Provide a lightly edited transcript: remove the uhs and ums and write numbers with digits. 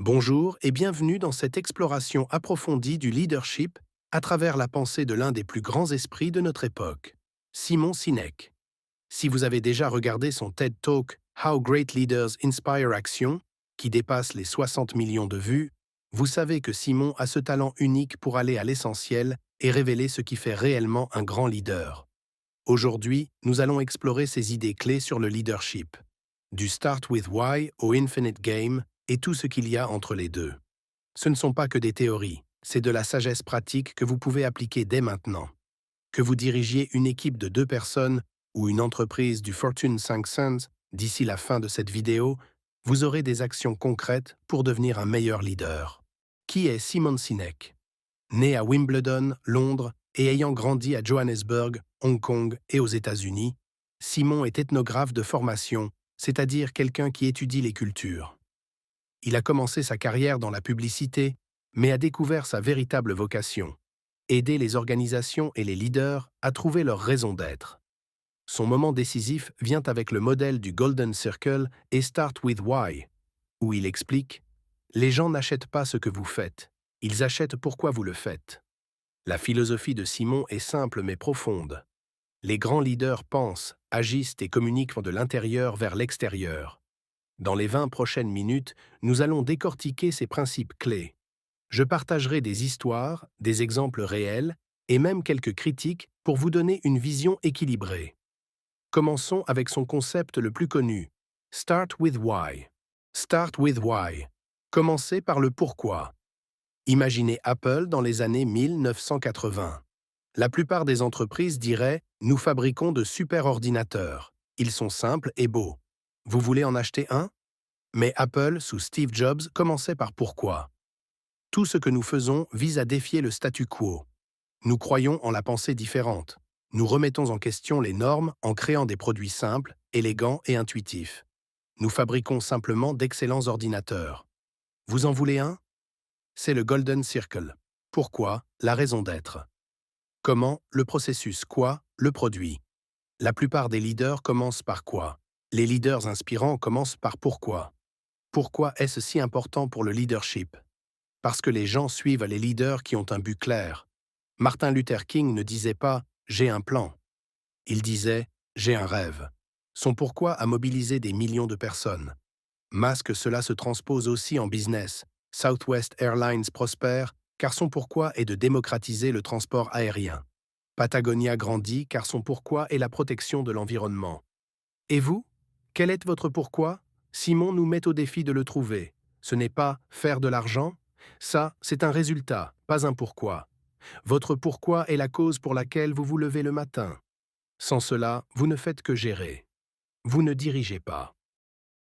Bonjour et bienvenue dans cette exploration approfondie du leadership à travers la pensée de l'un des plus grands esprits de notre époque, Simon Sinek. Si vous avez déjà regardé son TED Talk How Great Leaders Inspire Action, qui dépasse les 60 millions de vues, vous savez que Simon a ce talent unique pour aller à l'essentiel et révéler ce qui fait réellement un grand leader. Aujourd'hui, nous allons explorer ses idées clés sur le leadership, du Start with Why au Infinite Game et tout ce qu'il y a entre les deux. Ce ne sont pas que des théories, c'est de la sagesse pratique que vous pouvez appliquer dès maintenant. Que vous dirigiez une équipe de 2 personnes ou une entreprise du Fortune 500 d'ici la fin de cette vidéo, vous aurez des actions concrètes pour devenir un meilleur leader. Qui est Simon Sinek? Né à Wimbledon, Londres, et ayant grandi à Johannesburg, Hong Kong et aux États-Unis, Simon est ethnographe de formation, c'est-à-dire quelqu'un qui étudie les cultures. Il a commencé sa carrière dans la publicité, mais a découvert sa véritable vocation, aider les organisations et les leaders à trouver leur raison d'être. Son moment décisif vient avec le modèle du Golden Circle et Start with Why, où il explique « Les gens n'achètent pas ce que vous faites, ils achètent pourquoi vous le faites ». La philosophie de Simon est simple mais profonde. Les grands leaders pensent, agissent et communiquent de l'intérieur vers l'extérieur. Dans les 20 prochaines minutes, nous allons décortiquer ces principes clés. Je partagerai des histoires, des exemples réels et même quelques critiques pour vous donner une vision équilibrée. Commençons avec son concept le plus connu, Start with Why. Start with Why. Commencez par le pourquoi. Imaginez Apple dans les années 1980. La plupart des entreprises diraient « Nous fabriquons de super ordinateurs. Ils sont simples et beaux. Vous voulez en acheter un ?» Mais Apple, sous Steve Jobs, commençait par pourquoi. Tout ce que nous faisons vise à défier le statu quo. Nous croyons en la pensée différente. Nous remettons en question les normes en créant des produits simples, élégants et intuitifs. Nous fabriquons simplement d'excellents ordinateurs. Vous en voulez un? C'est le Golden Circle. Pourquoi? La raison d'être. Comment? Le processus. Quoi? Le produit. La plupart des leaders commencent par quoi? Les leaders inspirants commencent par pourquoi. Pourquoi est-ce si important pour le leadership? Parce que les gens suivent les leaders qui ont un but clair. Martin Luther King ne disait pas « j'ai un plan ». Il disait « j'ai un rêve ». Son pourquoi a mobilisé des millions de personnes. Masque, cela se transpose aussi en business. Southwest Airlines prospère car son pourquoi est de démocratiser le transport aérien. Patagonia grandit car son pourquoi est la protection de l'environnement. Et vous? Quel est votre pourquoi? Simon nous met au défi de le trouver. Ce n'est pas faire de l'argent? Ça, c'est un résultat, pas un pourquoi. Votre pourquoi est la cause pour laquelle vous vous levez le matin. Sans cela, vous ne faites que gérer. Vous ne dirigez pas.